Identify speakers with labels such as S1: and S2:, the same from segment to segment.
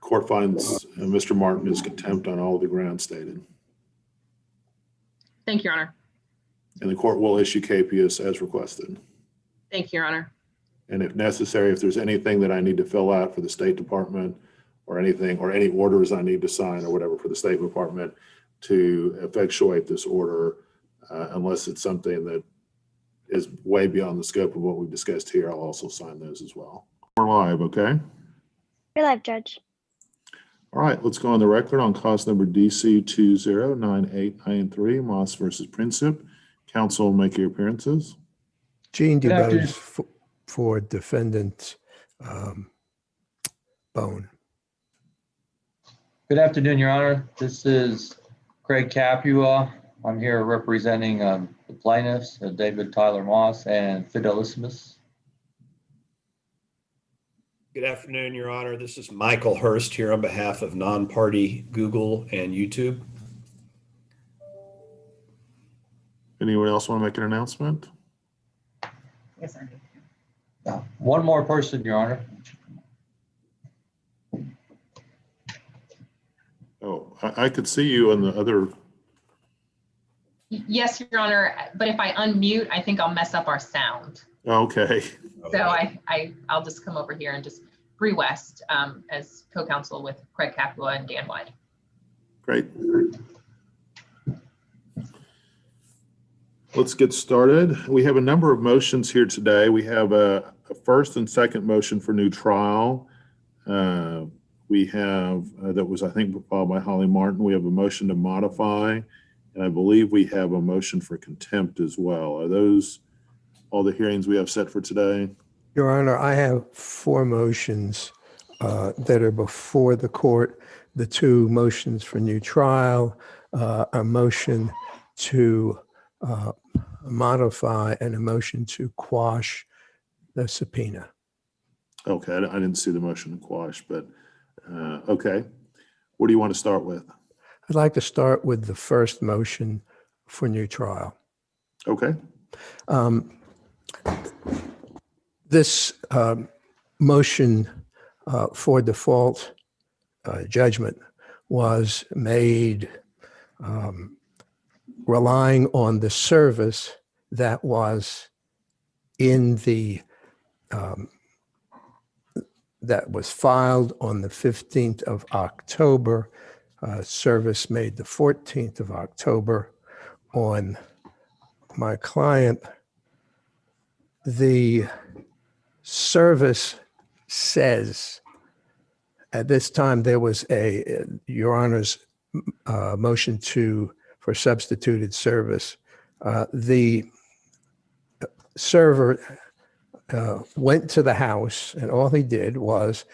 S1: Court finds Mr. Martin is contempt on all the grounds stated.
S2: Thank you, Your Honor.
S1: And the court will issue capias as requested.
S2: Thank you, Your Honor.
S1: And if necessary, if there's anything that I need to fill out for the State Department or anything, or any orders I need to sign or whatever for the State Department to effectuate this order, unless it's something that is way beyond the scope of what we've discussed here, I'll also sign those as well. We're live, okay?
S3: You're live, Judge.
S1: All right, let's go on the record on cause number DC 209893, Moss versus Princip. Counsel, make your appearances.
S4: Gene DeBose for defendant Bone.
S5: Good afternoon, Your Honor. This is Craig Capua. I'm here representing the plaintiffs, David Tyler Moss and Fidelissimus.
S6: Good afternoon, Your Honor. This is Michael Hurst here on behalf of non-party Google and YouTube.
S1: Anyone else want to make an announcement?
S2: Yes, I do.
S5: One more person, Your Honor.
S1: Oh, I could see you on the other.
S2: Yes, Your Honor, but if I unmute, I think I'll mess up our sound.
S1: Okay.
S2: So I'll just come over here and just Bree West as co-counsel with Craig Capua and Dan White.
S1: Great. Let's get started. We have a number of motions here today. We have a first and second motion for new trial. We have, that was, I think, filed by Holly Martin. We have a motion to modify, and I believe we have a motion for contempt as well. Are those all the hearings we have set for today?
S4: Your Honor, I have four motions that are before the court. The two motions for new trial, a motion to modify, and a motion to quash the subpoena.
S1: Okay, I didn't see the motion to quash, but okay. What do you want to start with?
S4: I'd like to start with the first motion for new trial.
S1: Okay.
S4: This motion for default judgment was made relying on the service that was in the that was filed on the 15th of October, service made the 14th of October on my client. The service says at this time there was Your Honor's motion for substituted service. The server went to the house, and all he did was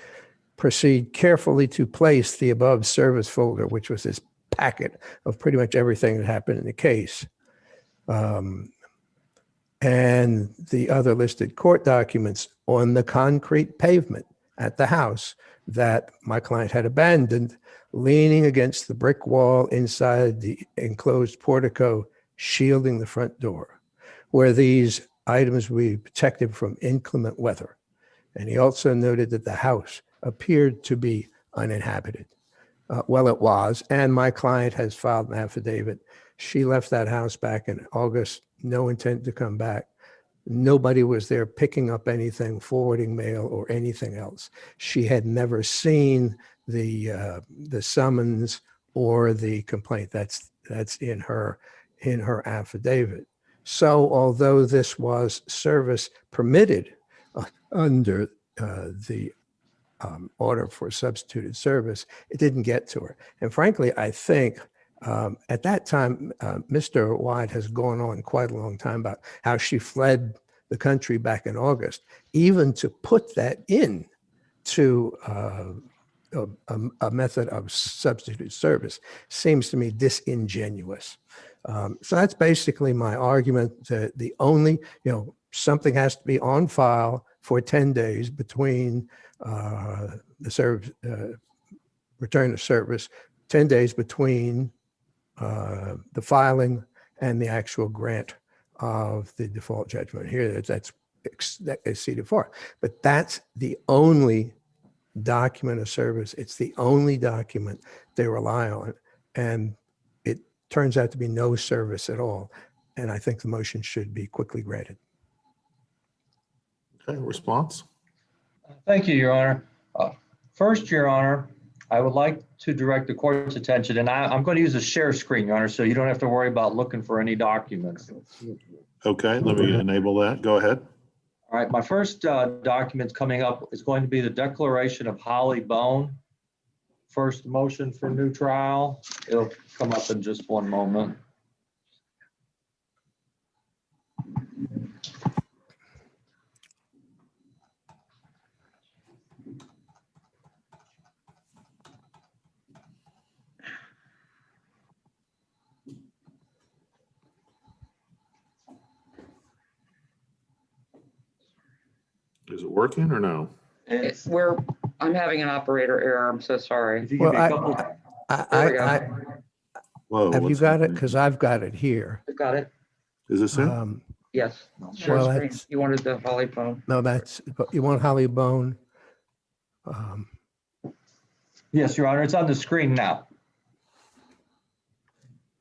S4: proceed carefully to place the above service folder, which was this packet of pretty much everything that happened in the case, and the other listed court documents on the concrete pavement at the house that my client had abandoned, leaning against the brick wall inside the enclosed portico, shielding the front door, where these items would be protected from inclement weather. And he also noted that the house appeared to be uninhabited. Well, it was, and my client has filed an affidavit. She left that house back in August, no intent to come back. Nobody was there picking up anything, forwarding mail, or anything else. She had never seen the summons or the complaint. That's in her affidavit. So although this was service permitted under the order for substituted service, it didn't get to her. And frankly, I think at that time, Mr. White has gone on quite a long time about how she fled the country back in August. Even to put that in to a method of substitute service seems to me disingenuous. So that's basically my argument. That the only, something has to be on file for 10 days between the return of service, 10 days between the filing and the actual grant of the default judgment. Here, that's exceeded far. But that's the only document of service. It's the only document they rely on. And it turns out to be no service at all. And I think the motion should be quickly granted.
S1: Okay, response?
S5: Thank you, Your Honor. First, Your Honor, I would like to direct the court's attention, and I'm going to use a share screen, Your Honor, so you don't have to worry about looking for any documents.
S1: Okay, let me enable that. Go ahead.
S5: All right, my first document coming up is going to be the declaration of Holly Bone. First motion for new trial. It'll come up in just one moment.
S1: Is it working or no?
S5: It's,
S7: I'm having an operator error. I'm so sorry.
S5: if you give me a couple,
S7: There we go.
S1: Whoa.
S4: Have you
S1: what's
S4: got it?
S1: happening?
S4: Because I've got it here.
S7: I've got it.
S1: Is this it?
S7: Yes. Share
S4: Well,
S7: screen.
S4: that's-
S7: You wanted the Holly phone.
S4: No, but you want Holly Bone?
S5: yes, Your Honor, it's on the screen now.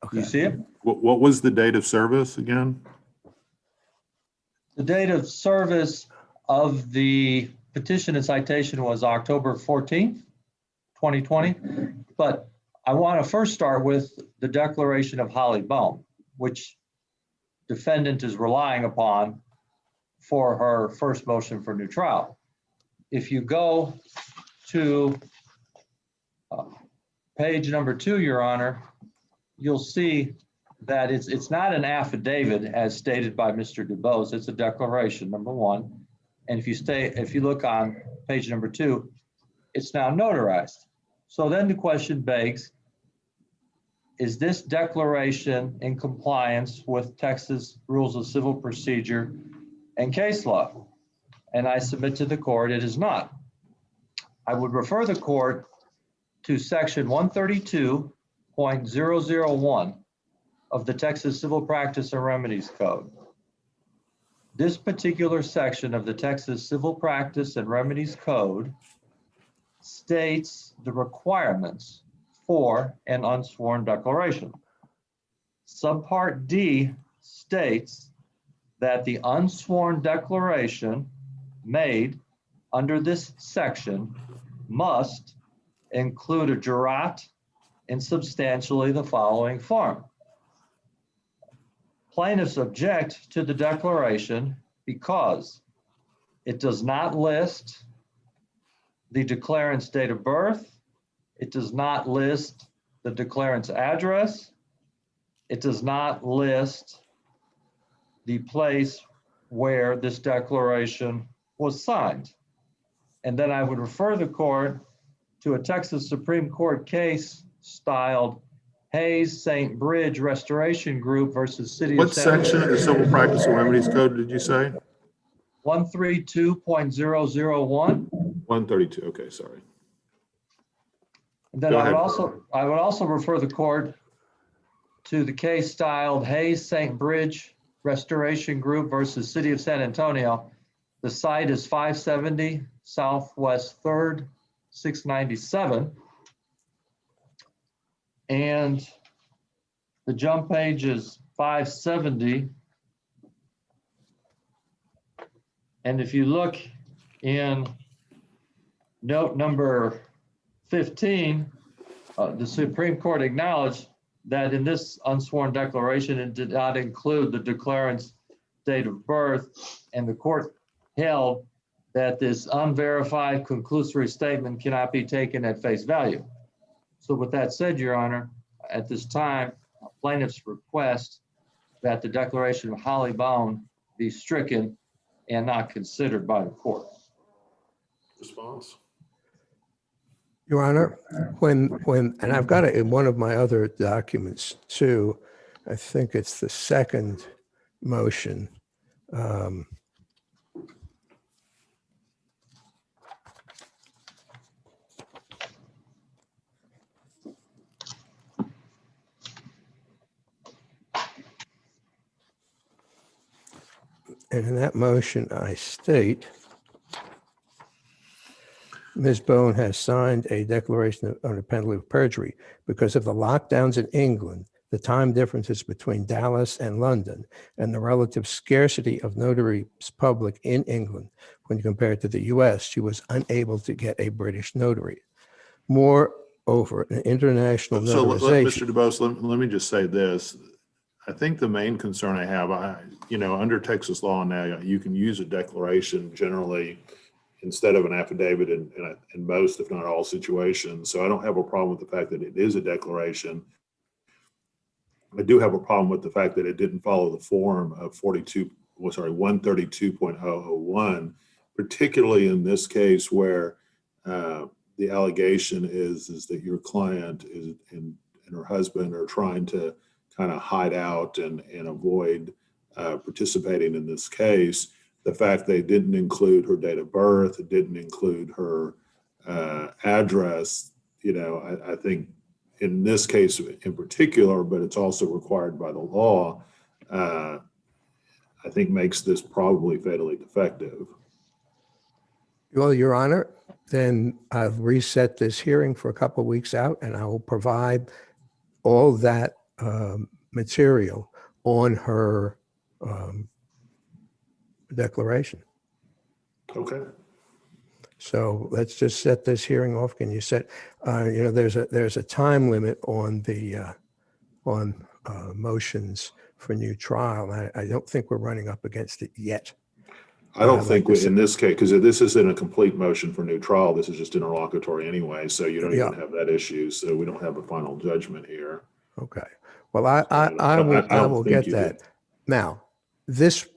S4: Okay.
S5: You see it?
S1: What was the date of service again?
S5: The date of service of the petition and citation was October 14th, 2020. But I want to first start with the declaration of Holly Bone, which defendant is relying upon for her first motion for new trial. If you go to page number 2, Your Honor, you'll see that it's not an affidavit as stated by Mr. DuBose. It's a declaration, number 1. And if you look on page number 2, it's now notarized. So then the question begs, is this declaration in compliance with Texas Rules of Civil Procedure and case law? And I submit to the court, it is not. I would refer the court to section 132.001 of the Texas Civil Practice and Remedies Code. This particular section of the Texas Civil Practice and Remedies Code states the requirements for an unsworn declaration. Subpart D states that the unsworn declaration made under this section must include a jurat in substantially the following form. Plaintiffs object to the declaration because it does not list the declarant's date of birth. It does not list the declarant's address. It does not list the place where this declaration was signed. And then I would refer the court to a Texas Supreme Court case styled Hayes St. Bridge Restoration Group versus City
S1: What
S5: of San
S1: section of the Civil Practice and Remedies Code did you say?
S5: 132.001.
S1: 132, okay, sorry.
S5: And then
S1: Go
S5: I would
S1: ahead.
S5: also refer the court to the case styled Hayes St. Bridge Restoration Group versus City of San Antonio. The site is 570 Southwest 3rd, 697. And the jump page is 570. And if you look in note number 15, the Supreme Court acknowledged that in this unsworn declaration, it did not include the declarant's date of birth, and the court held that this unverified conclusory statement cannot be taken at face value. So with that said, Your Honor, at this time, plaintiffs request that the declaration of Holly Bone be stricken and not considered by the court.
S1: Response?
S4: Your Honor, and I've got it in one of my other documents too. I think it's the second motion. And in that motion, I state, Ms. Bone has signed a declaration under penalty of perjury because of the lockdowns in England, the time differences between Dallas and London, and the relative scarcity of notaries public in England when compared to the US. She was unable to get a British notary. Moreover, an international
S1: So,
S4: notarization.
S1: Mr. DeBose, let me just say this. I think the main concern I have, under Texas law now, you can use a declaration generally instead of an affidavit in most, if not all, situations. So I don't have a problem with the fact that it is a declaration. I do have a problem with the fact that it didn't follow the form of 132.001, particularly in this case where the allegation is that your client and her husband are trying to kind of hide out and avoid participating in this case. The fact they didn't include her date of birth, it didn't include her address, I think in this case in particular, but it's also required by the law, I think makes this probably fatally defective.
S4: Well, Your Honor, then I've reset this hearing for a couple of weeks out, and I will provide all that material on her declaration.
S1: Okay.
S4: So let's just set this hearing off. Can you set? There's a time limit on the motions for new trial. I don't think we're running up against it yet.
S1: I don't think in this case, because this isn't a complete motion for new trial, this is just interlocutory anyway, so you don't even have that issue, so we don't have a final judgment here.
S4: Okay. Well, I will get that. Now, this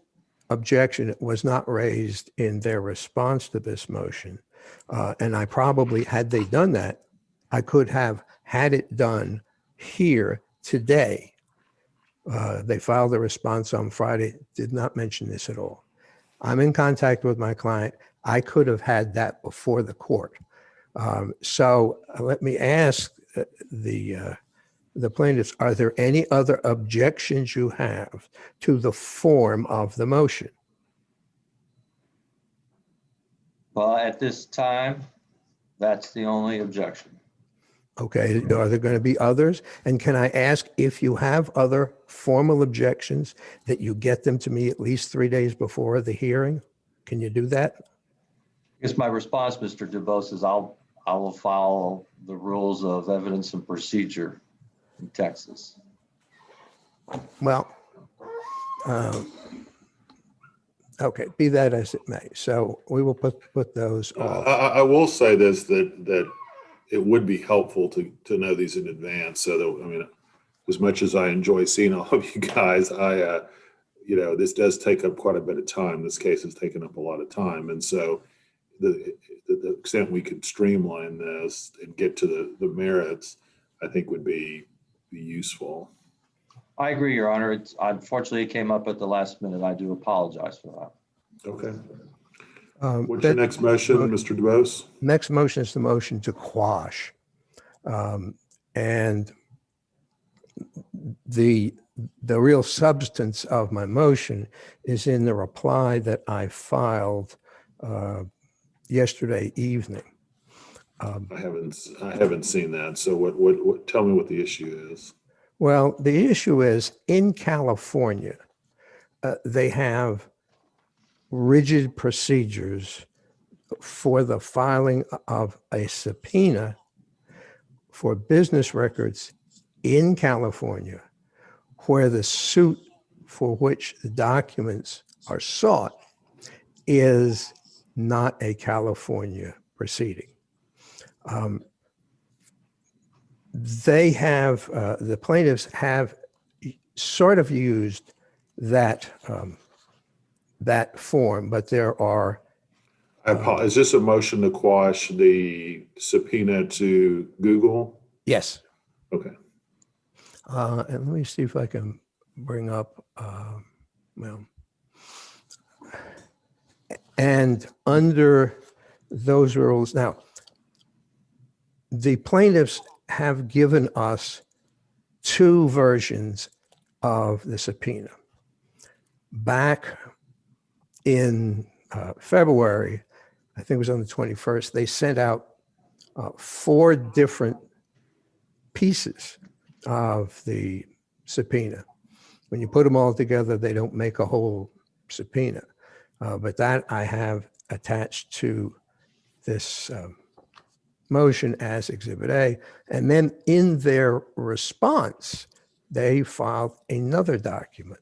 S4: objection was not raised in their response to this motion, and I probably, had they done that, I could have had it done here today. They filed a response on Friday, did not mention this at all. I'm in contact with my client. I could have had that before the court. So let me ask the plaintiffs, are there any other objections you have to the form of the motion?
S5: Well, at this time, that's the only objection.
S4: Okay, are there going to be others? And can I ask, if you have other formal objections, that you get them to me at least 3 days before the hearing? Can you do that?
S5: I guess my response, Mr. DeBose, is I will follow the rules of evidence and procedure in Texas.
S4: Well, okay, be that as it may. So we will put those off.
S1: I will say this, that it would be helpful to know these in advance. So that, as much as I enjoy seeing all of you guys, this does take up quite a bit of time. This case has taken up a lot of time. And so the extent we could streamline this and get to the merits, I think would be useful.
S5: I agree, Your Honor. Unfortunately, it came up at the last minute. I do apologize for that.
S1: Okay. What's your next motion, Mr. DeBose?
S4: Next motion is the motion to quash. And the real substance of my motion is in the reply that I filed yesterday evening.
S1: I haven't seen that. So what tell me what the issue is.
S4: Well, the issue is, in California, they have rigid procedures for the filing of a subpoena for business records in California, where the suit for which the documents are sought is not a California proceeding. The plaintiffs have sort of used that form, but there are.
S1: Is this a motion to quash the subpoena to Google?
S4: Yes.
S1: Okay.
S4: And let me see if I can bring up, and under those rules, now, the plaintiffs have given us two versions of the subpoena. Back in February, I think it was on the 21st, they sent out 4 different pieces of the subpoena. When you put them all together, they don't make a whole subpoena. But that I have attached to this motion as Exhibit A. And then in their response, they filed another document,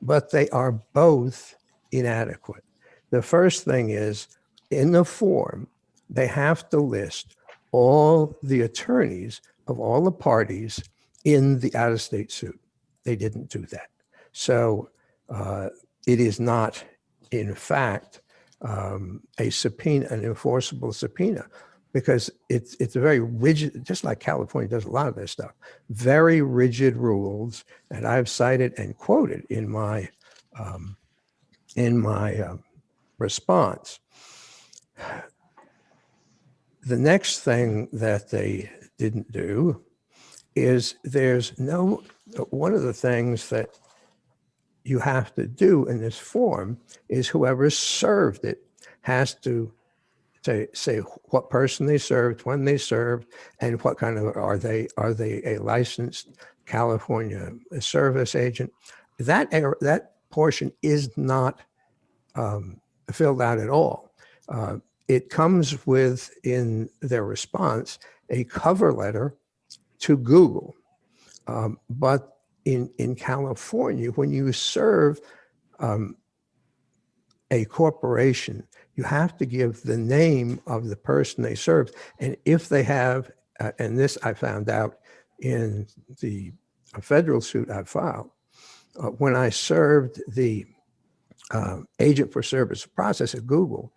S4: but they are both inadequate. The first thing is, in the form, they have to list all the attorneys of all the parties in the out-of-state suit. They didn't do that. So it is not, in fact, a subpoena, an enforceable subpoena, because it's a very rigid, just like California does a lot of this stuff, very rigid rules. And I've cited and quoted in my response. The next thing that they didn't do is one of the things that you have to do in this form is whoever served it has to say what person they served, when they served, and what kind of, are they a licensed California service agent? That portion is not filled out at all. It comes with, in their response, a cover letter to Google. But in California, when you serve a corporation, you have to give the name of the person they served. And if they have, and this I found out in the federal suit I filed, when I served the agent for service process at Google,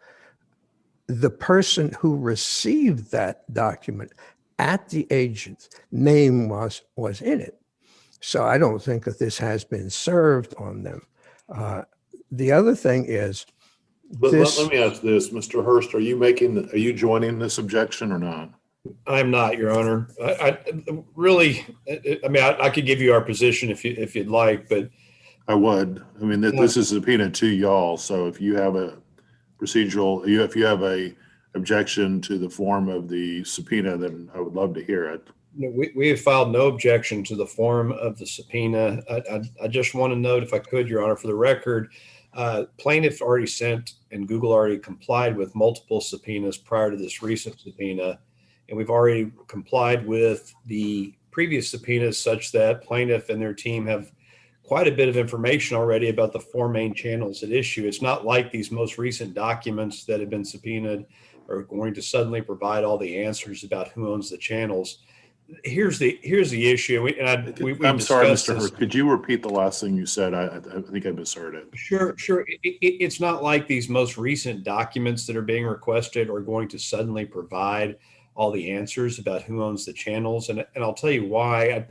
S4: the person who received that document at the agent's name was in it. So I don't think that this has been served on them. The other thing is,
S1: Let me ask this, Mr. Hurst, are you joining this objection or not?
S6: I'm not, Your Honor. I could give you our position if you'd like, but
S1: I would. I mean, this is a subpoena to y'all. So if you have a procedural, if you have a objection to the form of the subpoena, then I would love to hear it.
S6: we have filed no objection to the form of the subpoena. I just want to note, if I could, Your Honor, for the record, plaintiff already sent and Google already complied with multiple subpoenas prior to this recent subpoena. And we've already complied with the previous subpoenas such that plaintiff and their team have quite a bit of information already about the 4 main channels at issue. It's not like these most recent documents that have been subpoenaed are going to suddenly provide all the answers about who owns the channels. Here's the issue.
S1: I'm sorry, Mr. Hurst, could you repeat the last thing you said? I think I misheard it.
S6: Sure. It's not like these most recent documents that are being requested are going to suddenly provide all the answers about who owns the channels. And I'll tell you why.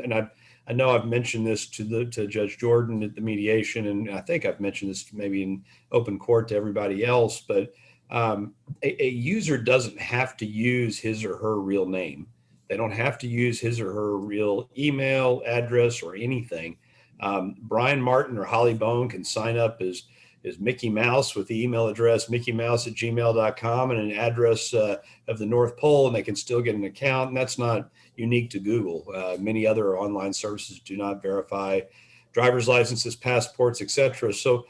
S6: I know I've mentioned this to Judge Jordan at the mediation, and I think I've mentioned this maybe in open court to everybody else, but a user doesn't have to use his or her real name. They don't have to use his or her real email address or anything. Brian Martin or Holly Bone can sign up as Mickey Mouse with the email address mickeymouse@gmail.com and an address of the North Pole, and they can still get an account. And that's not unique to Google. Many other online services do not verify driver's licenses, passports, etc. So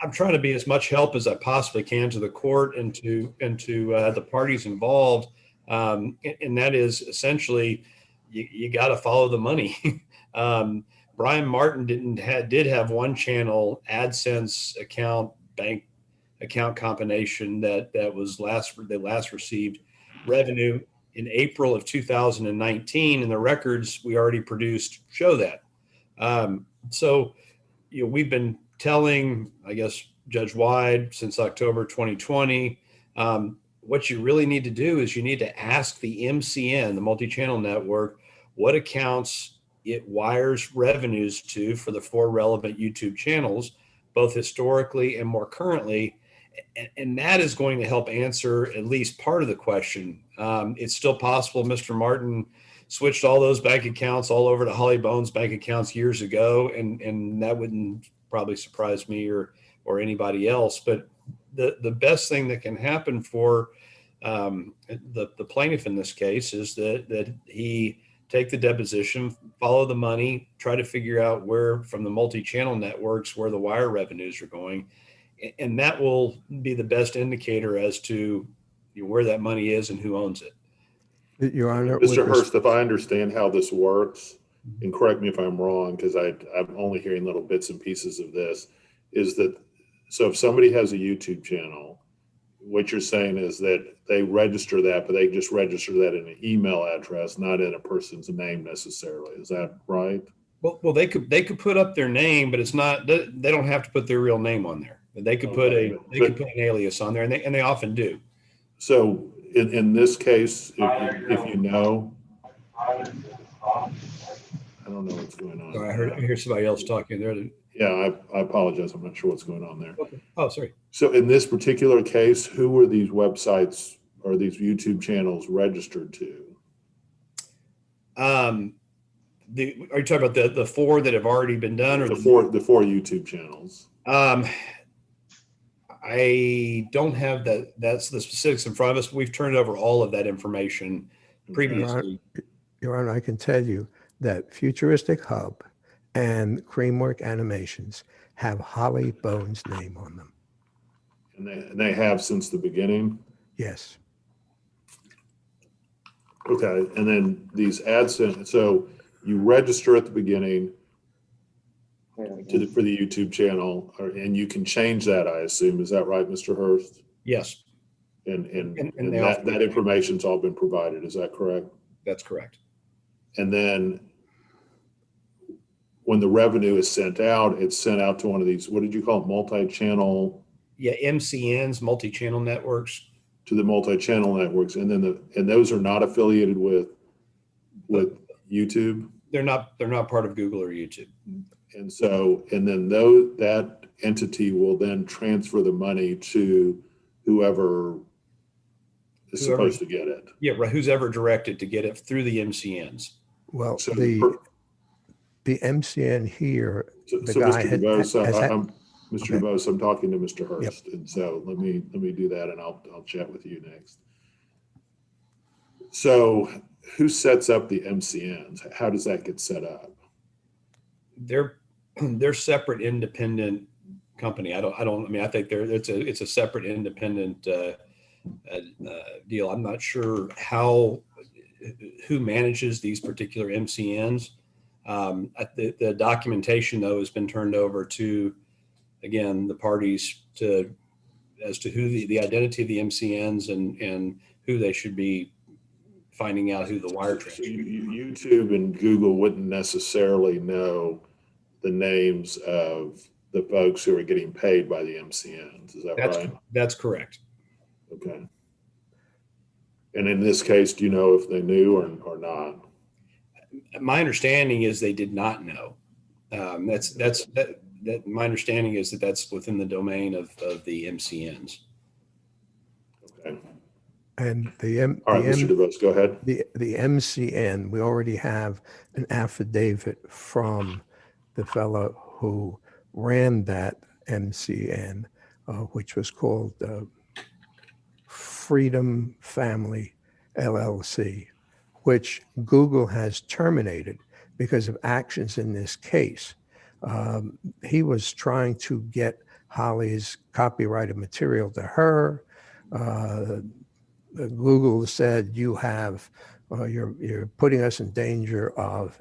S6: I'm trying to be as much help as I possibly can to the court and to the parties involved. And that is essentially, you got to follow the money. Brian Martin did have one channel AdSense account, bank account combination that last received revenue in April of 2019, and the records we already produced show that. So we've been telling, I guess, Judge Wyde since October 2020, what you really need to do is you need to ask the MCN, the multi-channel network, what accounts it wires revenues to for the 4 relevant YouTube channels, both historically and more currently. And that is going to help answer at least part of the question. It's still possible Mr. Martin switched all those bank accounts all over to Holly Bone's bank accounts years ago, and that wouldn't probably surprise me or anybody else. But the best thing that can happen for the plaintiff in this case is that he take the deposition, follow the money, try to figure out where from the multi-channel networks where the wire revenues are going, and that will be the best indicator as to where that money is and who owns it.
S4: Your Honor,
S1: Mr. Hurst, if I understand how this works, and correct me if I'm wrong, because I'm only hearing little bits and pieces of this, is that, so if somebody has a YouTube channel, what you're saying is that they register that, but they just register that in an email address, not in a person's name necessarily. Is that right?
S6: Well, they could put up their name, but it's not. They don't have to put their real name on there. They could put could put an alias on there, and they often do.
S1: So in this case, if you know, I don't know what's going on.
S6: Sorry, I hear somebody else talking there.
S1: Yeah, I apologize. I'm not sure what's going on there.
S6: Okay. Oh, sorry.
S1: So in this particular case, who were these websites or these YouTube channels registered to?
S6: Are you talking about the four that have already been done, or
S1: The four YouTube channels?
S6: I don't have that's the specifics in front of us. We've turned over all of that information previously.
S4: Your Honor, I can tell you that Futuristichub and Creamwork Animations have Holly Bones' name on them.
S1: And they have since the beginning?
S4: Yes.
S1: Okay, and then these AdSense, so you register at the beginning for the YouTube channel, and you can change that, I assume. Is that right, Mr. Hurst?
S6: Yes,
S1: And
S6: they
S1: that information's all been provided, is that correct?
S6: that's correct.
S1: And then when the revenue is sent out, it's sent out to one of these, what did you call it, multi-channel?
S6: Yeah, MCNs, multi-channel networks.
S1: To the multi-channel networks, and then and those are not affiliated with YouTube?
S6: They're not part of Google or YouTube.
S1: And so, and then that entity will then transfer the money to whoever is supposed to get it.
S6: Yeah, right. Who's ever directed to get it through the MCNs.
S4: Well,
S1: So
S4: the MCN here,
S1: So
S4: the
S1: so
S4: guy
S1: Mr.
S4: had-
S1: DeVos,
S4: has had-
S1: Mr.
S4: Okay.
S1: DeVos, I'm talking to Mr. Hurst, and so let me do that, and I'll chat with you next. So who sets up the MCNs? How does that get set up?
S6: They're separate, independent company. I mean, I think it's a separate, independent deal. I'm not sure who manages these particular MCNs. The documentation, though, has been turned over to, again, the parties as to who the identity of the MCNs and who they should be finding out who the wire
S1: So
S6: transfer.
S1: YouTube and Google wouldn't necessarily know the names of the folks who are getting paid by the MCNs. Is that right?
S6: That's correct.
S1: Okay. And in this case, do you know if they knew or not?
S6: My understanding is they did not know. My understanding is that's within the domain of the MCNs.
S1: Okay.
S4: and
S1: All right, Mr. DeVos, go ahead.
S4: the MCN, we already have an affidavit from the fellow who ran that MCN, which was called Freedom Family LLC, which Google has terminated because of actions in this case. He was trying to get Holly's copyrighted material to her. Google said, you have, you're putting us in danger of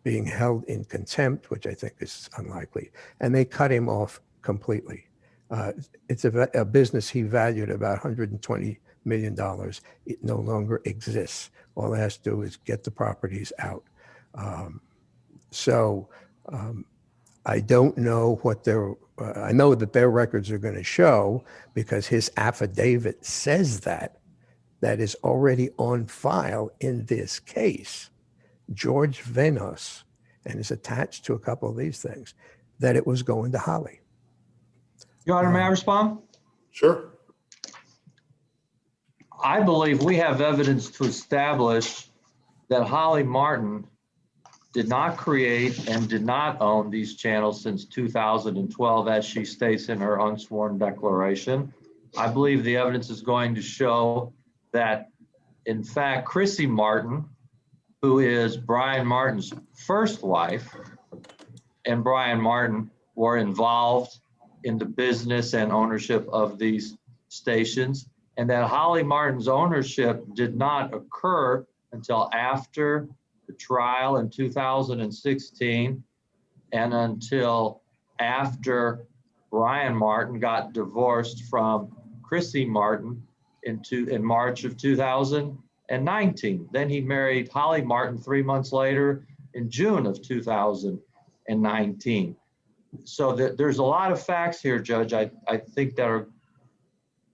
S4: being held in contempt, which I think is unlikely. And they cut him off completely. It's a business he valued about $120 million. It no longer exists. All it has to do is get the properties out. I don't know what I know that their records are going to show, because his affidavit says that is already on file in this case. George Venos, and is attached to a couple of these things, that it was going to Holly.
S8: Your Honor, may I respond?
S1: Sure.
S8: I believe we have evidence to establish that Holly Martin
S5: did not create and did not own these channels since 2012, as she states in her unsworn declaration. I believe the evidence is going to show that, in fact, Chrissy Martin, who is Brian Martin's first wife, and Brian Martin were involved in the business and ownership of these stations, and that Holly Martin's ownership did not occur until after the trial in 2016 and until after Brian Martin got divorced from Chrissy Martin in March of 2019. Then he married Holly Martin 3 months later in June of 2019. So there's a lot of facts here, Judge, I think that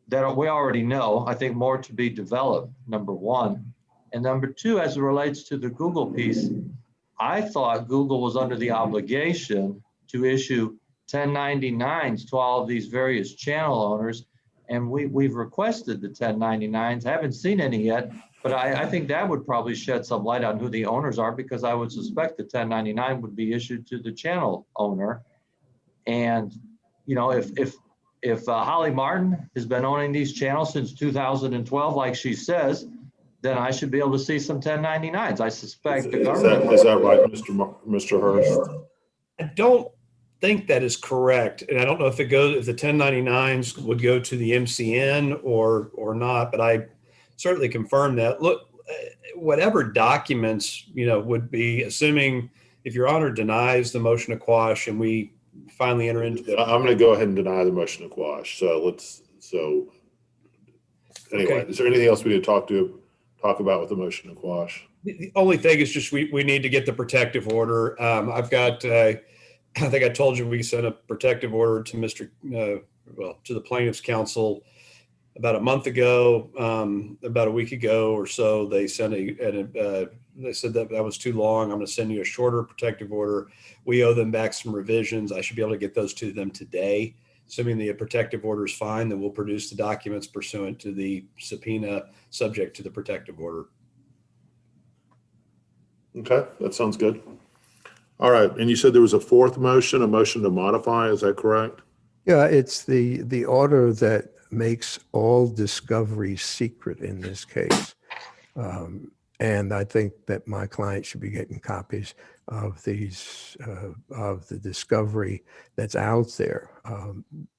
S5: we already know. I think more to be developed, number one. And number two, as it relates to the Google piece, I thought Google was under the obligation to issue 1099s to all of these various channel owners. And we've requested the 1099s. I haven't seen any yet, but I think that would probably shed some light on who the owners are, because I would suspect the 1099 would be issued to the channel owner. And, you know, if Holly Martin has been owning these channels since 2012, like she says, then I should be able to see some 1099s. I suspect the government.
S1: Is that right, Mr. Hurst?
S6: I don't think that is correct. And I don't know if the 1099s would go to the MCN or not, but I certainly confirm that. Look, whatever documents, would be, assuming if Your Honor denies the motion to quash and we finally enter into the.
S1: I'm going to go ahead and deny the motion to quash. Anyway,
S6: Okay.
S1: Is there anything else we need to talk about with the motion to quash?
S6: The only thing is just we need to get the protective order. I've got, I think I told you we sent a protective order to to the plaintiff's counsel about a month ago, about a week ago or so. They sent they said that was too long. I'm going to send you a shorter protective order. We owe them back some revisions. I should be able to get those to them today. Assuming the protective order is fine, then we'll produce the documents pursuant to the subpoena subject to the protective order.
S1: Okay, that sounds good. All right, and you said there was a fourth motion, a motion to modify, is that correct?
S4: Yeah, it's the order that makes all discovery secret in this case. And I think that my client should be getting copies of these, of the discovery that's out there.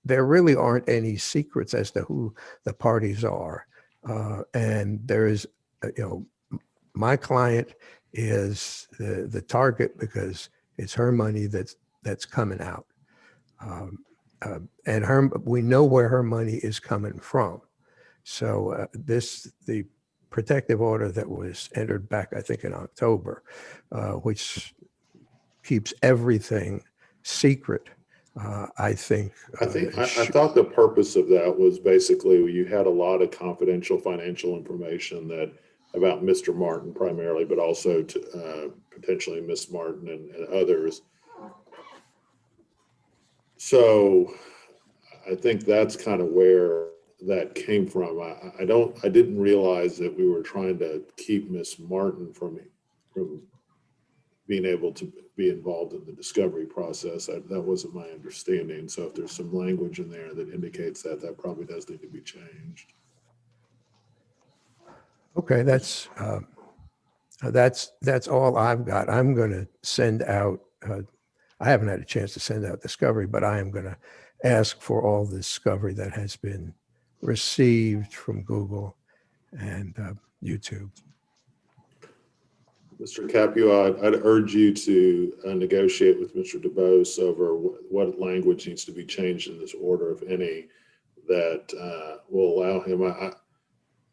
S4: There really aren't any secrets as to who the parties are. And there is, my client is the target because it's her money that's coming out. And we know where her money is coming from. So the protective order that was entered back, I think in October, which keeps everything secret, I
S1: thought the purpose of that was basically you had a lot of confidential financial information about Mr. Martin primarily, but also to potentially Miss Martin and others. So I think that's kind of where that came from. I didn't realize that we were trying to keep Miss Martin from being able to be involved in the discovery process. That wasn't my understanding. So if there's some language in there that indicates that probably does need to be changed.
S4: Okay, that's all I've got. I'm going to send out, I haven't had a chance to send out discovery, but I am going to ask for all the discovery that has been received from Google and YouTube.
S1: Mr. Capua, I'd urge you to negotiate with Mr. DeBose over what language needs to be changed in this order, if any, that will allow him.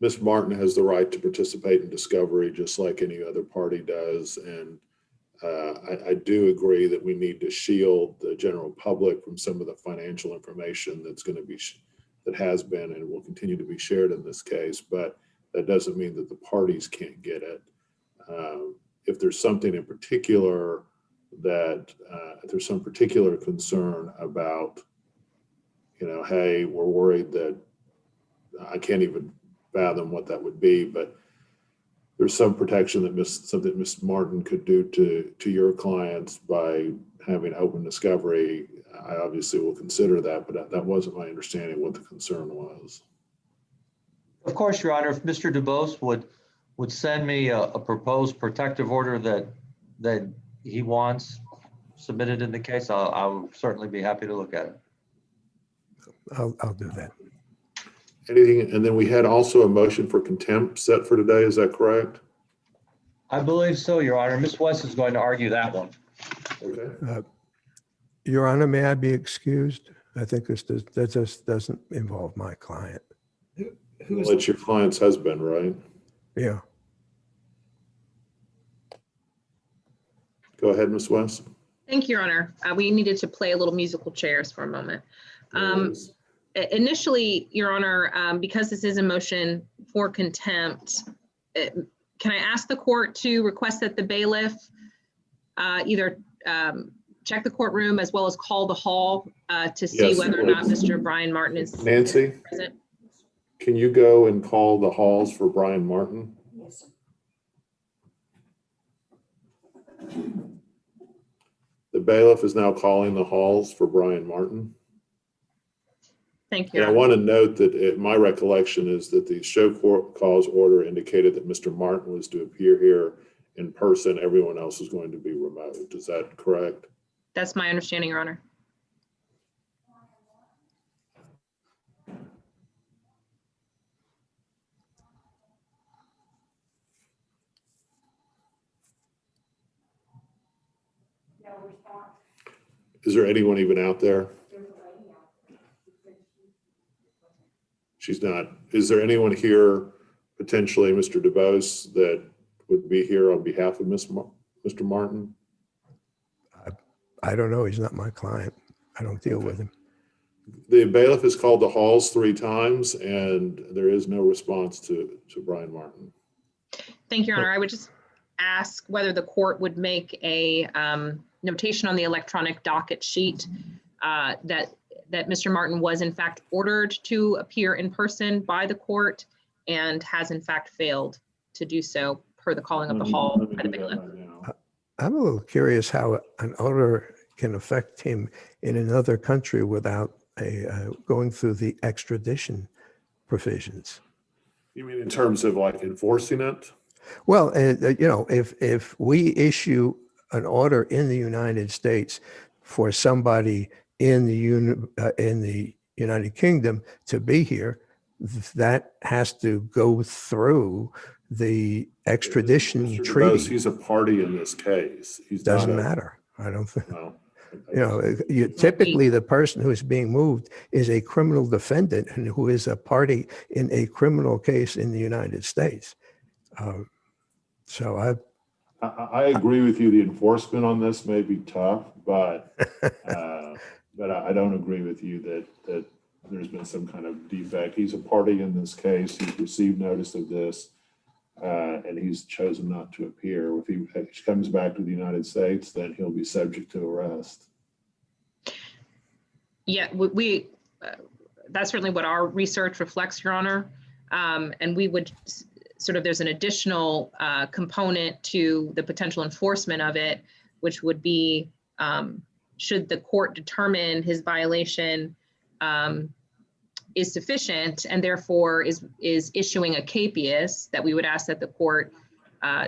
S1: Ms. Martin has the right to participate in discovery just like any other party does. And I do agree that we need to shield the general public from some of the financial information that's going to be, that has been and will continue to be shared in this case, but that doesn't mean that the parties can't get it. If there's something in particular if there's some particular concern about, hey, we're worried that I can't even fathom what that would be, but there's some protection that something Ms. Martin could do to your clients by having open discovery. I obviously will consider that, but that wasn't my understanding what the concern was.
S5: Of course, Your Honor, if Mr. DuBose would send me a proposed protective order that he wants submitted in the case, I'll certainly be happy to look at it.
S4: I'll do that.
S1: Anything, and then we had also a motion for contempt set for today, is that correct?
S5: I believe so, Your Honor. Ms. West is going to argue that one.
S1: Okay.
S4: Your Honor, may I be excused? I think that just doesn't involve my client.
S6: Who's
S1: Well, it's your client's husband, right?
S4: Yeah.
S1: Go ahead, Ms. West.
S2: Thank you, Your Honor. We needed to play a little musical chairs for a moment. Initially, Your Honor, because this is a motion for contempt, can I ask the court to request that the bailiff either check the courtroom as well as call the hall to see
S1: Yes,
S2: whether or not
S1: please.
S2: Mr. Brian Martin is
S1: Nancy,
S2: present?
S1: can you go and call the halls for Brian Martin? The bailiff is now calling the halls for Brian Martin.
S2: Thank you,
S1: And I
S2: Your Honor.
S1: want to note that my recollection is that the show cause order indicated that Mr. Martin was to appear here in person. Everyone else is going to be remote. Is that correct?
S2: That's my understanding, Your Honor.
S1: Is there anyone even out there? She's not. Is there anyone here, potentially Mr. DuBose, that would be here on behalf of Mr. Martin?
S4: I don't know. He's not my client. I don't deal with him.
S1: The bailiff has called the halls 3 times and there is no response to Brian Martin.
S2: Thank you, Your Honor. I would just ask whether the court would make a notation on the electronic docket sheet that Mr. Martin was in fact ordered to appear in person by the court and has in fact failed to do so per the calling of the hall by the bailiff.
S4: I'm a little curious how an order can affect him in another country without going through the extradition provisions.
S1: You mean in terms of like enforcing it?
S4: Well, if we issue an order in the United States for somebody in the United Kingdom to be here, that has to go through the extradition
S1: Mr.
S4: treaty.
S1: DuBose, he's a party in this case.
S4: Doesn't matter. I don't think.
S1: No.
S4: Typically the person who is being moved is a criminal defendant and who is a party in a criminal case in the United States. So
S1: I agree with you. The enforcement on this may be tough, but I don't agree with you that there's been some kind of defect. He's a party in this case. He's received notice of this, and he's chosen not to appear. If he comes back to the United States, then he'll be subject to arrest.
S2: Yeah, that's certainly what our research reflects, Your Honor. And we would there's an additional component to the potential enforcement of it, which would be should the court determine his violation is sufficient and therefore is issuing a capias, that we would ask that the court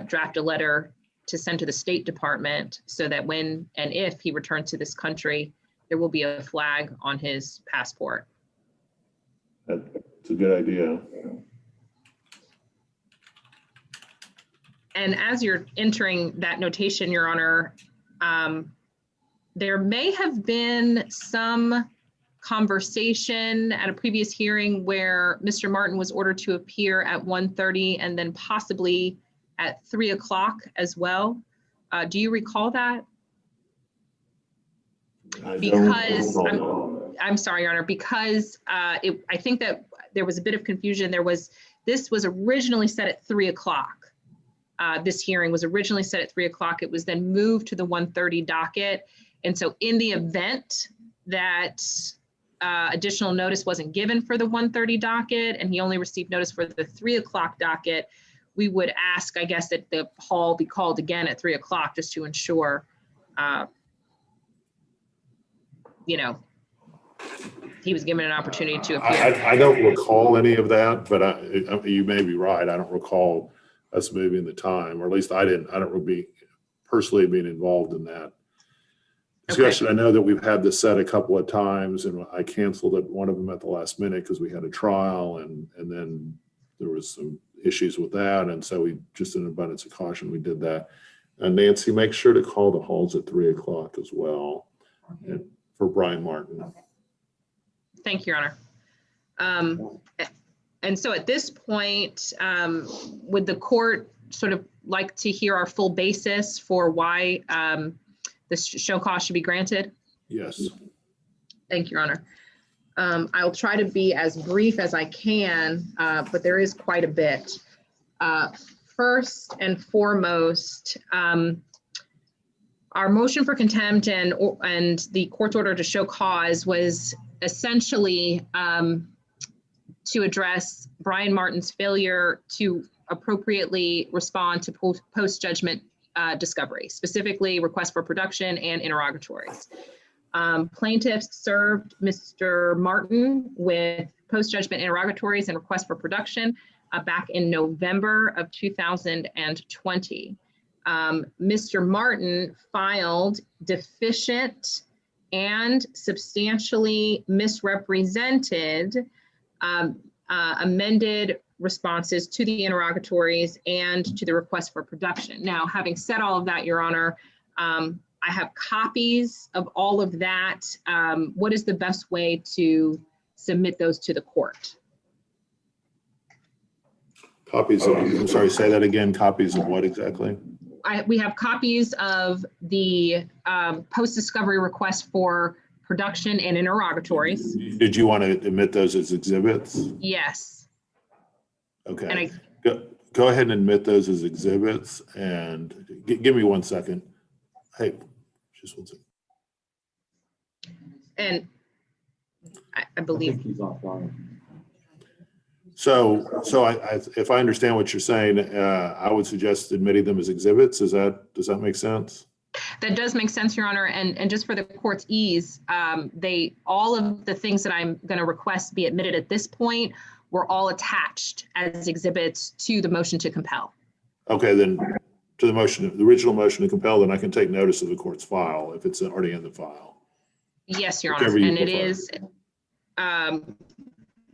S2: draft a letter to send to the State Department so that when and if he returns to this country, there will be a flag on his passport.
S1: That's a good idea.
S2: And as you're entering that notation, Your Honor, there may have been some conversation at a previous hearing where Mr. Martin was ordered to appear at 1:30 and then possibly at 3 o'clock as well. Do you recall that? Because I'm sorry, Your Honor, because I think that there was a bit of confusion. This was originally set at 3 o'clock. This hearing was originally set at 3 o'clock. It was then moved to the 1:30 docket. And so in the event that additional notice wasn't given for the 1:30 docket and he only received notice for the 3 o'clock docket, we would ask, I guess, that the hall be called again at 3 o'clock just to ensure, he was given an opportunity to appear.
S1: I don't recall any of that, but you may be right. I don't recall us moving the time, or at least I don't be personally being involved in that discussion. I know that we've had this set a couple of times, and I canceled one of them at the last minute because we had a trial, and then there was some issues with that, and so we just, in abundance of caution, we did that. And Nancy, make sure to call the halls at 3 o'clock as well, and for Brian Martin.
S2: Thank you, Your Honor. And so at this point, would the court sort of like to hear our full basis for why this show cause should be granted?
S1: Yes.
S2: Thank you, Your Honor. I'll try to be as brief as I can, but there is quite a bit. First and foremost, our motion for contempt and the court's order to show cause was essentially to address Brian Martin's failure to appropriately respond to post-judgment discovery, specifically requests for production and interrogatories. Plaintiffs served Mr. Martin with post-judgment interrogatories and requests for production back in November of 2020. Mr. Martin filed deficient and substantially misrepresented amended responses to the interrogatories and to the request for production. Now, having said all of that, Your Honor, I have copies of all of that. What is the best way to submit those to the court?
S1: Copies of, I'm sorry, say that again. Copies of what exactly?
S2: We have copies of the post-discovery request for production and interrogatories.
S1: Did you want to admit those as exhibits?
S2: Yes.
S1: Okay. Go ahead and admit those as exhibits, and give me 1 second. Hey, just 1 second.
S2: And I believe.
S5: he's offline.
S1: So if I understand what you're saying, I would suggest admitting them as exhibits. Does that make sense?
S2: That does make sense, Your Honor. And just for the court's ease, all of the things that I'm going to request be admitted at this point were all attached as exhibits to the motion to compel.
S1: Okay, then to the motion, the original motion to compel, then I can take notice of the court's file if it's already in the file.
S2: Yes, Your Honor. And it is.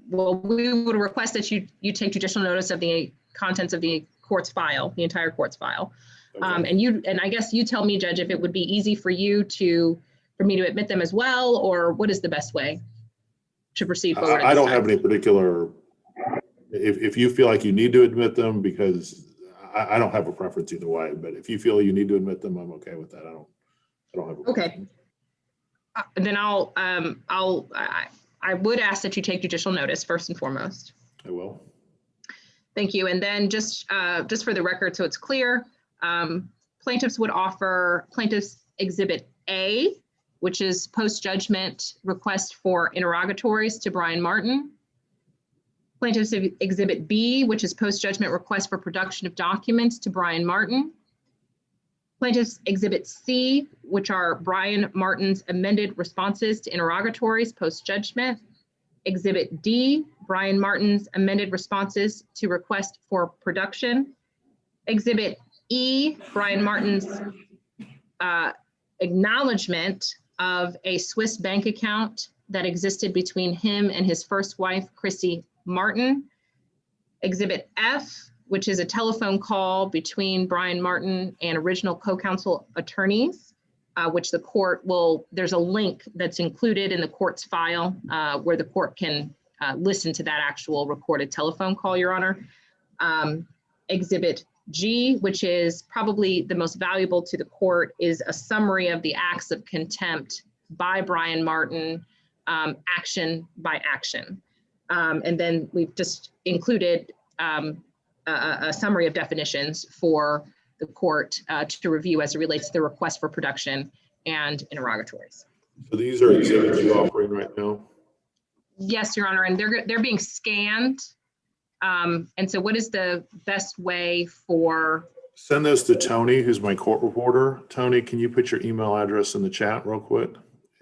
S2: Well, we would request that you take judicial notice of the contents of the court's file, the entire court's file.
S1: Okay.
S2: And I guess you tell me, Judge, if it would be easy for me to admit them as well, or what is the best way to proceed forward?
S1: I don't have any particular, if you feel like you need to admit them, because I don't have a preference either way, but if you feel you need to admit them, I'm okay with that. I don't have a preference.
S2: Okay. Then I would ask that you take judicial notice first and foremost.
S1: I will.
S2: Thank you. And then just for the record, so it's clear, plaintiffs would offer Plaintiffs Exhibit A, which is post-judgment request for interrogatories to Brian Martin. Plaintiffs Exhibit B, which is post-judgment request for production of documents to Brian Martin. Plaintiffs Exhibit C, which are Brian Martin's amended responses to interrogatories post-judgment. Exhibit D, Brian Martin's amended responses to request for production. Exhibit E, Brian Martin's acknowledgement of a Swiss bank account that existed between him and his first wife, Chrissy Martin. Exhibit F, which is a telephone call between Brian Martin and original co-counsel attorneys, which the court there's a link that's included in the court's file where the court can listen to that actual recorded telephone call, Your Honor. Exhibit G, which is probably the most valuable to the court, is a summary of the acts of contempt by Brian Martin, action by action. And then we've just included a summary of definitions for the court to review as it relates to the request for production and interrogatories.
S1: So these are exhibits you're offering right now?
S2: Yes, Your Honor, and they're being scanned And so what is the best way for,
S1: Send those to Tony, who's my court reporter. Tony, can you put your email address in the chat real quick?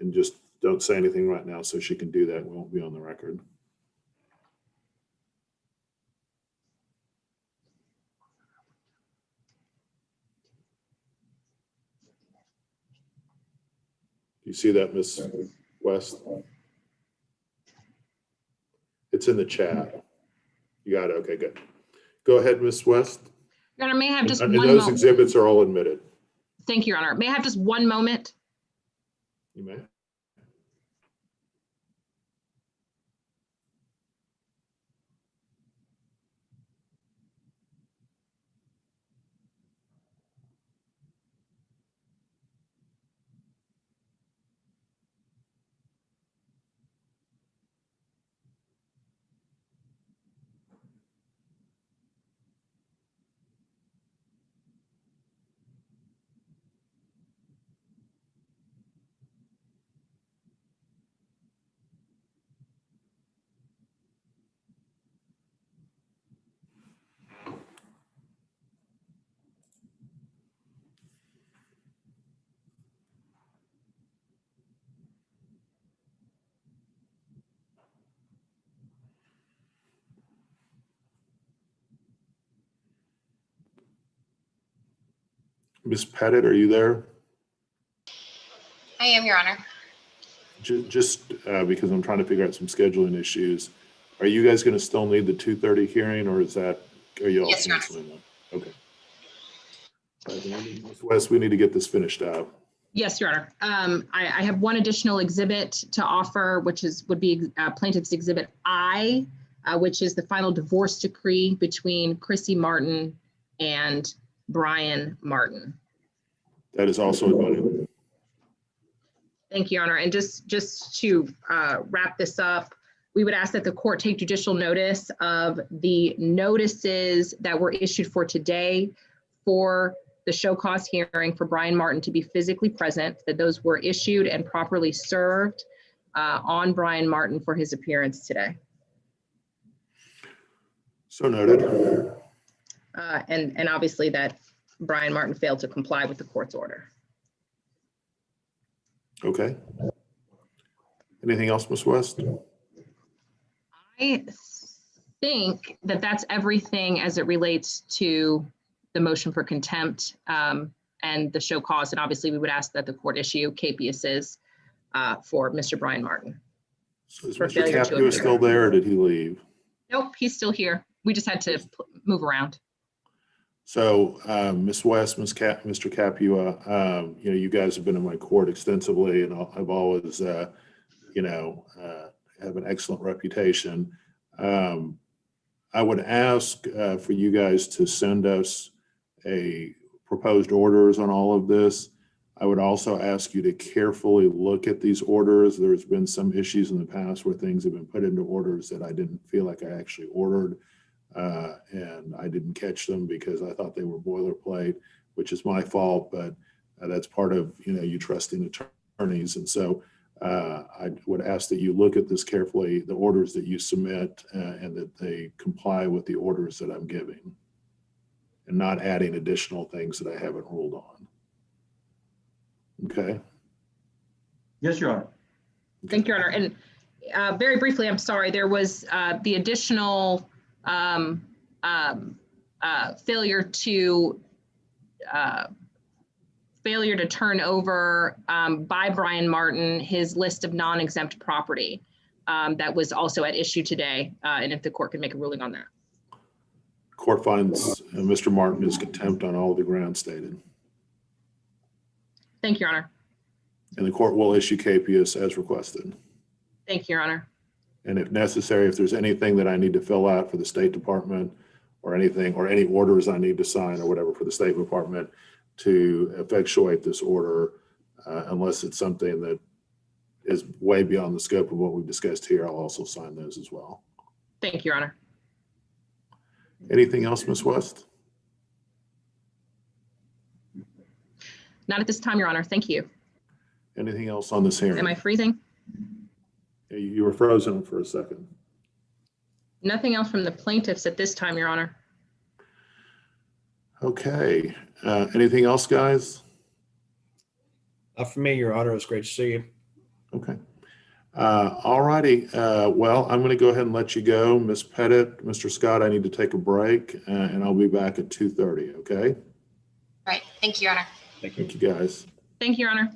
S1: And just don't say anything right now so she can do that. We won't be on the record. Do you see that, Ms. West? It's in the chat. You got it. Okay, good. Go ahead, Ms. West.
S2: Your Honor, may I have just
S1: And
S2: one
S1: those
S2: moment?
S1: exhibits are all admitted.
S2: Thank you, Your Honor. May I have just one moment?
S1: You may. Ms. Pettit, are you there?
S9: I am, Your Honor.
S1: Just because I'm trying to figure out some scheduling issues, are you guys going to still need the 2:30 hearing, or are you all
S9: Yes, Your Honor.
S1: canceling that? Okay. Ms. West, we need to get this finished out.
S2: Yes, Your Honor. I have one additional exhibit to offer, which would be Plaintiff's Exhibit I, which is the final divorce decree between Chrissy Martin and Brian Martin.
S1: That is also admitted.
S2: Thank you, Your Honor. And just to wrap this up, we would ask that the court take judicial notice of the notices that were issued for today for the show cause hearing for Brian Martin to be physically present, that those were issued and properly served on Brian Martin for his appearance today.
S1: So noted.
S2: And obviously that Brian Martin failed to comply with the court's order.
S1: Okay. Anything else, Ms. West?
S2: I think that that's everything as it relates to the motion for contempt and the show cause. And obviously we would ask that the court issue capiases for Mr. Brian Martin.
S1: So is
S2: For
S1: Mr.
S2: failure to
S1: Capua
S2: appear.
S1: still there, or did he leave?
S2: Nope, he's still here. We just had to move around.
S1: So, Ms. West, Mr. Capua, you guys have been in my court extensively, and I've always, have an excellent reputation. I would ask for you guys to send us a proposed orders on all of this. I would also ask you to carefully look at these orders. There's been some issues in the past where things have been put into orders that I didn't feel like I actually ordered. And I didn't catch them because I thought they were boilerplate, which is my fault, but that's part of, you trusting attorneys. And so I would ask that you look at this carefully, the orders that you submit, and that they comply with the orders that I'm giving and not adding additional things that I haven't ruled on. Okay.
S8: Yes, Your Honor.
S2: Thank you, Your Honor. And very briefly, I'm sorry, there was the additional failure to turn over by Brian Martin his list of non-exempt property that was also at issue today, and if the court could make a ruling on that.
S1: Court finds Mr. Martin is contempt on all the grounds stated.
S2: Thank you, Your Honor.
S1: And the court will issue capias as requested.
S2: Thank you, Your Honor.
S1: And if necessary, if there's anything that I need to fill out for the State Department or anything, or any orders I need to sign or whatever for the State Department to effectuate this order, unless it's something that is way beyond the scope of what we've discussed here, I'll also sign those as well.
S2: Thank you, Your Honor.
S1: Anything else, Ms. West?
S2: Not at this time, Your Honor. Thank you.
S1: Anything else on this hearing?
S2: Am I freezing?
S1: You were frozen for a second.
S2: Nothing else from the plaintiffs at this time, Your Honor.
S1: Okay, anything else, guys?
S6: For me, Your Honor, it was great to see you.
S1: Okay. All righty. Well, I'm going to go ahead and let you go. Ms. Pettit, Mr. Scott, I need to take a break, and I'll be back at 2:30, okay?
S9: All right. Thank you, Your Honor.
S6: Thank you.
S1: Thank you, guys.
S2: Thank you, Your Honor.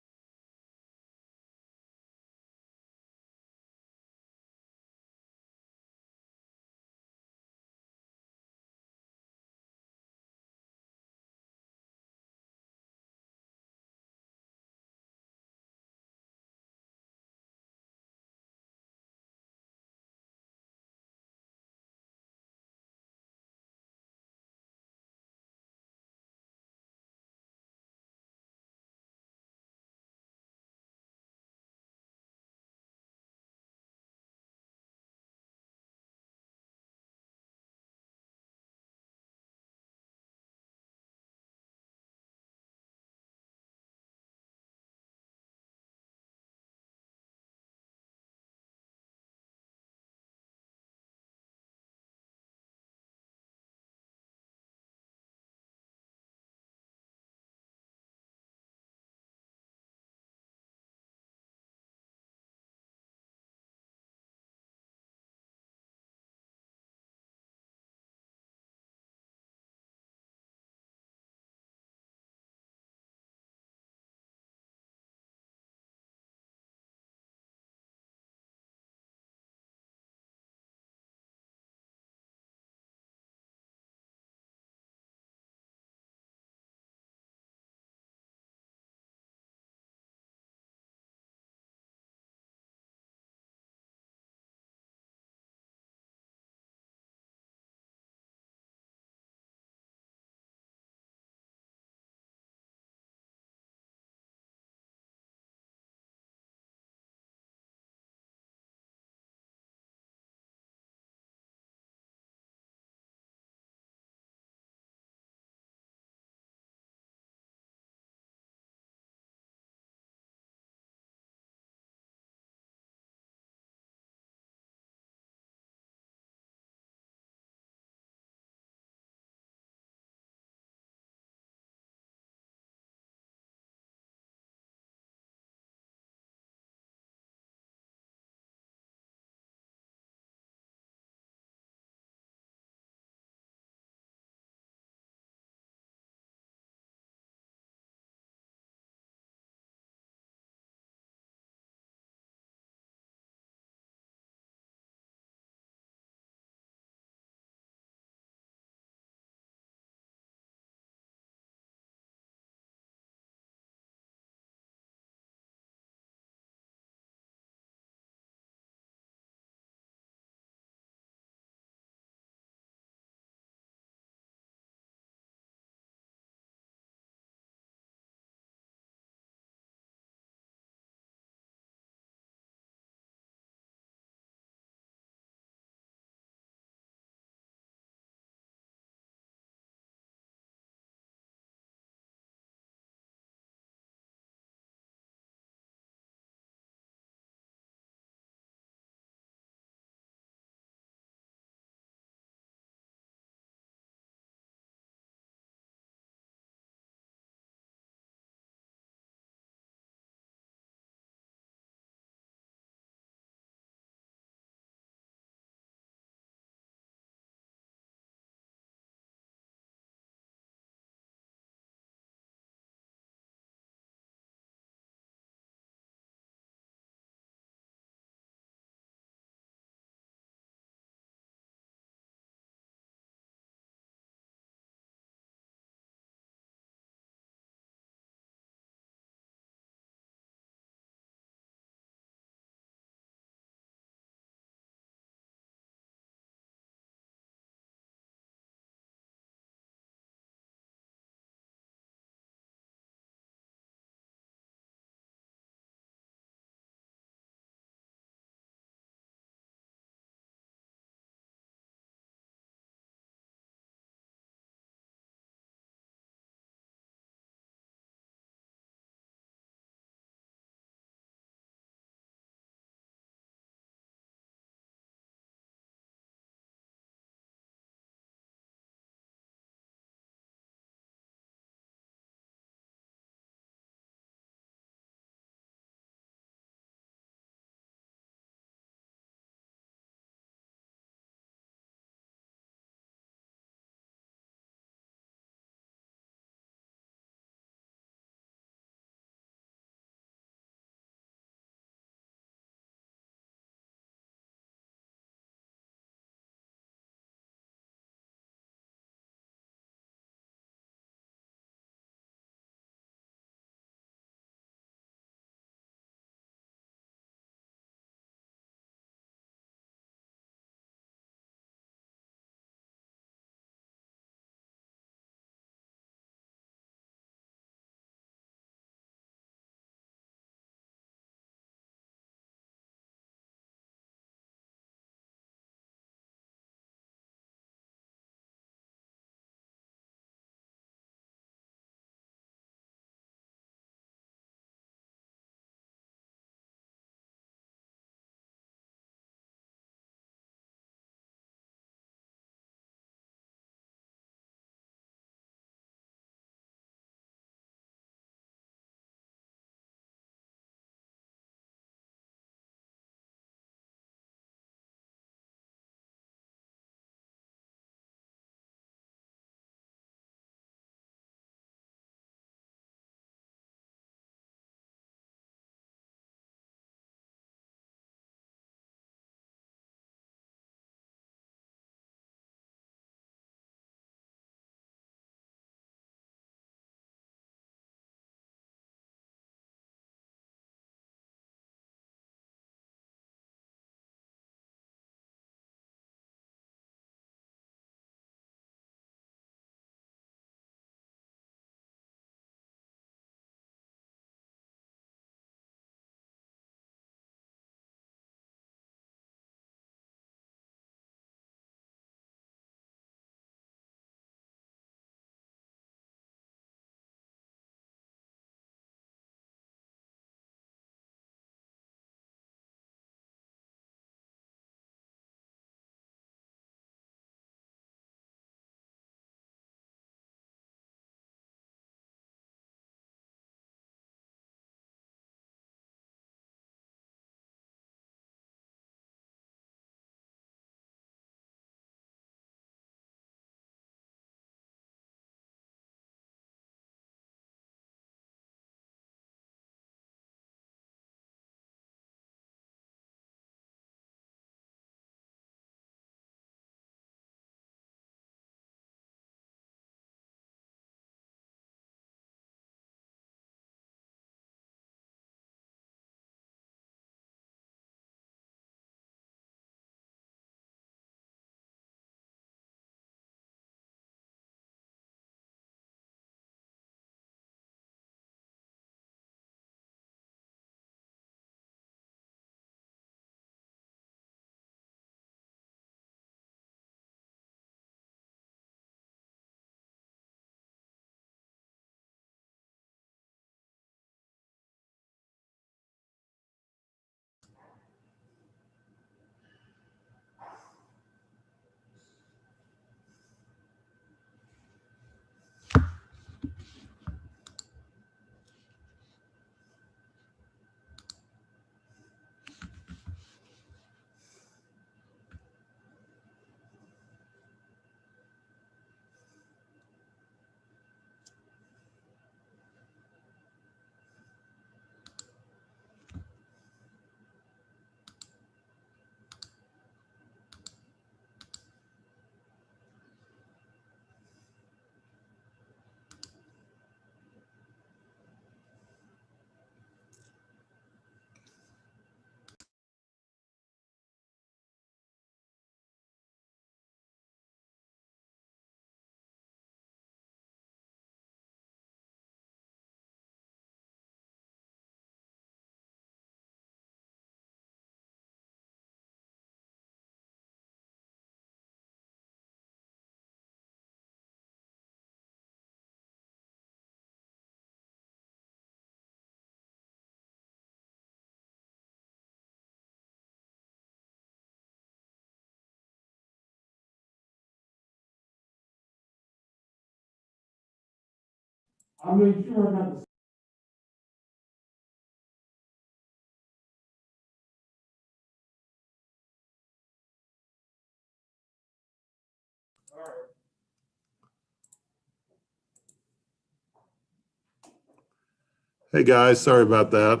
S1: Hey, guys, sorry about that.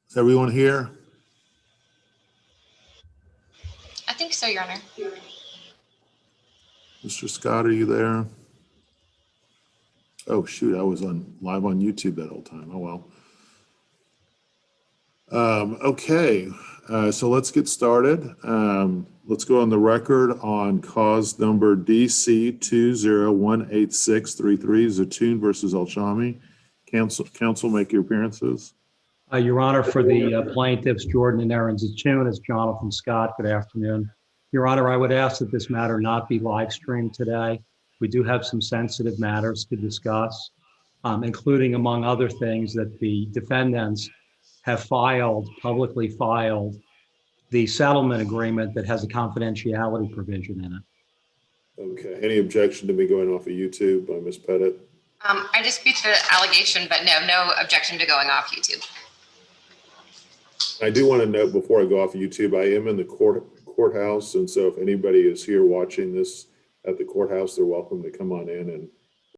S1: Is everyone here?
S9: I think so, Your Honor.
S1: Mr. Scott, are you there? Oh, shoot, I was live on YouTube that whole time. Oh, well. Okay, so let's get started. Let's go on the record on cause number DC 2018633, Zatoun versus Alshami. Counsel, make your appearances.
S10: Your Honor, for the plaintiffs, Jordan and Aaron Zatoun, it's Jonathan Scott. Good afternoon. Your Honor, I would ask that this matter not be live streamed today. We do have some sensitive matters to discuss, including, among other things, that the defendants have publicly filed, the settlement agreement that has a confidentiality provision in it.
S1: Okay, any objection to me going off of YouTube by Ms. Pettit?
S9: I dispute the allegation, but no objection to going off YouTube.
S1: I do want to note before I go off YouTube, I am in the courthouse, and so if anybody is here watching this at the courthouse, they're welcome to come on in and